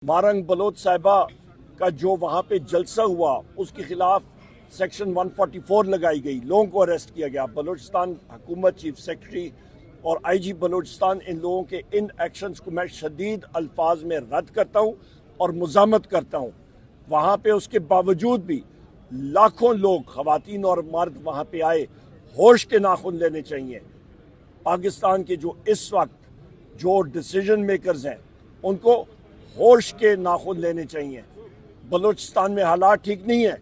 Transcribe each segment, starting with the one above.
Marang Bloch साहिबा का जो वहाँ पे जलसा हुआ उसके खिलाफ सेक्शन 144 लगाई गई, लोगों को अरेस्ट किया गया। बलूचिस्तान हुकूमत, चीफ सेक्रेटरी और आईजी बलूचिस्तान, इन लोगों के इन एक्शंस को मैं शदीद अल्फाज में रद्द करता हूँ और मुज़ामत करता हूँ। वहाँ पे उसके बावजूद भी लाखों लोग, ख़वातीन और मर्द वहाँ पे आए, होश के नाखून लेने चाहिए। पाकिस्तान के जो इस वक्त जो डिसीजन मेकर्स हैं उनको होश के नाखून लेने चाहिए। बलूचिस्तान में हालात ठीक नहीं है,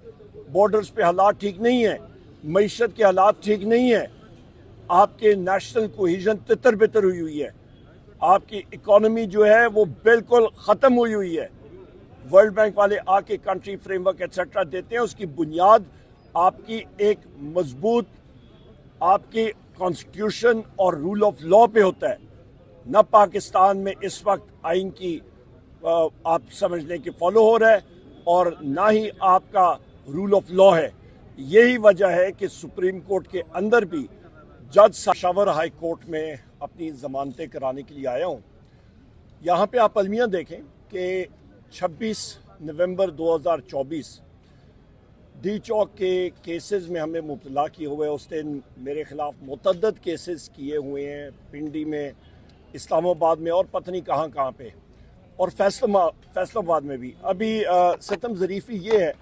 बॉर्डर्स पे हालात ठीक नहीं है, मईशत के हालात ठीक नहीं है, आपके नेशनल कोहिजन तितर बितर हुई हुई है, आपकी इकोनॉमी जो है वो बिल्कुल ख़त्म हुई हुई है। वर्ल्ड बैंक वाले आके कंट्री फ्रेमवर्क एक्सेट्रा देते हैं, उसकी बुनियाद आपकी एक मजबूत आपकी कॉन्स्टिट्यूशन और रूल ऑफ लॉ पे होता है। न पाकिस्तान में इस वक्त आइन की आप समझ लें कि फॉलो हो रहा है और ना ही आपका रूल ऑफ लॉ है। यही वजह है कि सुप्रीम कोर्ट के अंदर भी जज पेशावर हाई कोर्ट में अपनी जमानतें कराने के लिए आया हूँ। यहाँ पे आप अलमिया देखें कि 26 नवंबर 2024 डी चौक के केसेस में हमें मुब्तला किए हुए, उस दिन मेरे खिलाफ मुतअद्दिद केसेस किए हुए हैं, पिंडी में, इस्लामाबाद में और पता नहीं कहाँ कहाँ पे, और फैसलाबाद में भी। अभी सितम ज़रीफ़ी ये है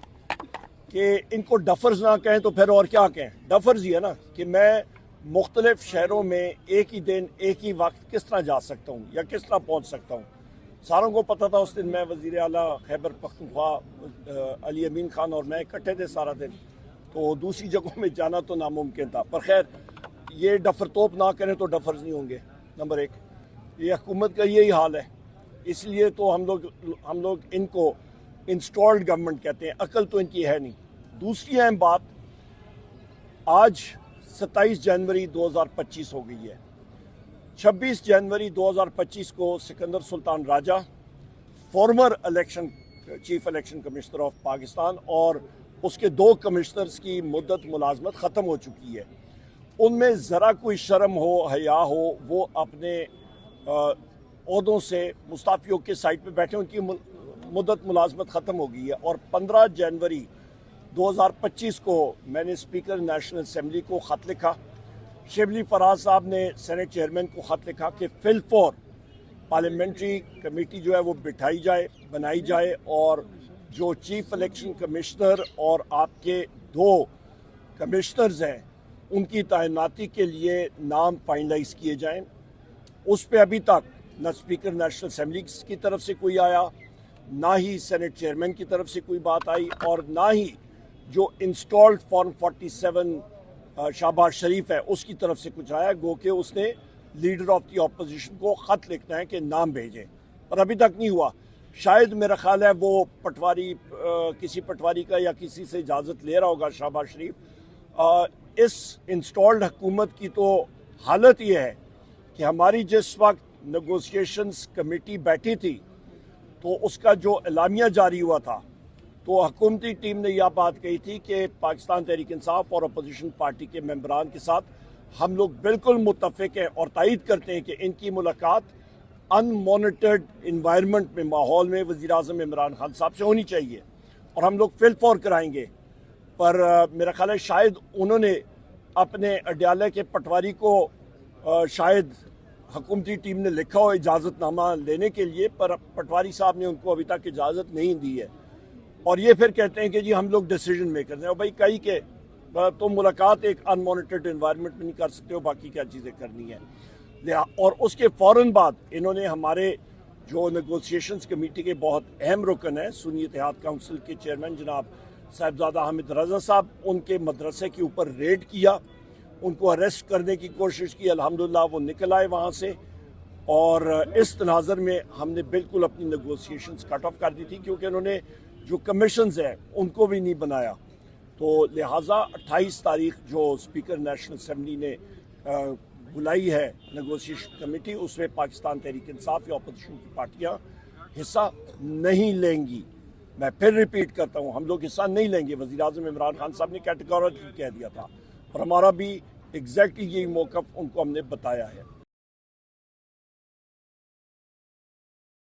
कि इनको डफर्स ना कहें तो फिर और क्या कहें। डफर्स ही है ना कि मैं मुख्तलिफ शहरों में एक ही दिन एक ही वक्त किस तरह जा सकता हूँ या किस तरह पहुँच सकता हूँ। सारों को पता था उस दिन मैं वज़ीर आला खैबर पख्तूनख्वा अली अमीन खान और मैं इकट्ठे थे सारा दिन, तो दूसरी जगहों में जाना तो नामुमकिन था। पर खैर, ये डफर तोप ना करें तो डफर्स नहीं होंगे। नंबर एक, ये हुकूमत का यही हाल है, इसलिए तो हम लोग इनको इंस्टॉल्ड गवर्नमेंट कहते हैं। अकल तो इनकी है नहीं। दूसरी अहम बात, आज 27 जनवरी 2025 हो गई है। 26 जनवरी 2025 को Sikandar Sultan Raja, former chief election commissioner of Pakistan, और उसके 2 कमिश्नर्स की मुद्दत मुलाजमत ख़त्म हो चुकी है। उनमें ज़रा कोई शर्म हो, हया हो, वो अपने ओहदों से मुस्ताफ़ियों के साइड पे बैठे, उनकी मुद्दत मुलाजमत ख़त्म हो गई है। और 15 जनवरी 2025 को मैंने स्पीकर नेशनल असम्बली को ख़त लिखा, शिबली फराज साहब ने सेनेट चेयरमैन को ख़त लिखा कि फिल फॉर पार्लियामेंट्री कमेटी जो है वो बिठाई जाए, बनाई जाए, और जो चीफ इलेक्शन कमिश्नर और आपके 2 कमिश्नर्स हैं उनकी तैनाती के लिए नाम फाइनलाइज किए जाएं। उस पर अभी तक न स्पीकर नेशनल असम्बली की तरफ से कोई आया, ना ही सेनेट चेयरमैन की तरफ से कोई बात आई, और ना ही जो इंस्टॉल्ड फॉर्म 47 शाहबाज शरीफ है उसकी तरफ से कुछ आया। गो के उसने लीडर ऑफ दी अपोजिशन को ख़त लिखना है कि नाम भेजें, पर अभी तक नहीं हुआ। शायद मेरा ख्याल है वो पटवारी, किसी पटवारी का या किसी से इजाज़त ले रहा होगा शाहबाज शरीफ। इस इंस्टॉल्ड हुकूमत की तो हालत ये है कि हमारी जिस वक्त नेगोशिएशंस कमेटी बैठी थी तो उसका जो एलामिया जारी हुआ था, तो हुकूमती टीम ने यह बात कही थी कि पाकिस्तान तहरीक इंसाफ और अपोजिशन पार्टी के मेंबरान के साथ हम लोग बिल्कुल मुत्तफिक हैं और तायद करते हैं कि इनकी मुलाकात अनमॉनिटर्ड इन्वायरमेंट में, माहौल में वज़ीर आज़म इमरान खान साहब से होनी चाहिए और हम लोग फिल फॉर कराएंगे। पर मेरा ख्याल है शायद उन्होंने अपने अड्यालय के पटवारी को शायद हुकूमती टीम ने लिखा हो इजाज़तनामा लेने के लिए, पर पटवारी साहब ने उनको अभी तक इजाज़त नहीं दी है। और ये फिर कहते हैं कि जी हम लोग डिसीजन मेकर हैं। और भाई कहीं के तो मुलाकात एक अनमॉनिटर्ड इन्वायरमेंट में नहीं कर सकते हो, बाकी क्या चीज़ें करनी है। और उसके फ़ौरन बाद इन्होंने हमारे जो नेगोशिएशंस कमेटी के बहुत अहम रुकन हैं, सुन्नी इत्तेहाद काउंसिल के चेयरमैन जनाब साहिबजादा हामिद रजा साहब, उनके मदरसे के ऊपर रेड किया, उनको अरेस्ट करने की कोशिश की। अल्हम्दुलिल्लाह वो निकल आए वहाँ से, और इस तनाज़र में हमने बिल्कुल अपनी नेगोशिएशंस कट ऑफ कर दी थी, क्योंकि उन्होंने जो कमीशंस हैं उनको भी नहीं बनाया। तो लिहाजा 28 तारीख जो स्पीकर नेशनल असम्बली ने बुलाई है नेगोशिएशन कमेटी, उसमें पाकिस्तान तहरीक इंसाफ या अपोजिशन की पार्टियाँ हिस्सा नहीं लेंगी। मैं फिर रिपीट करता हूँ, हम लोग हिस्सा नहीं लेंगे। वज़ीर आज़म इमरान खान साहब ने कैटेगोरिकली कह दिया था, और हमारा भी एग्जैक्टली यही मौक़िफ़ उनको हमने बताया है।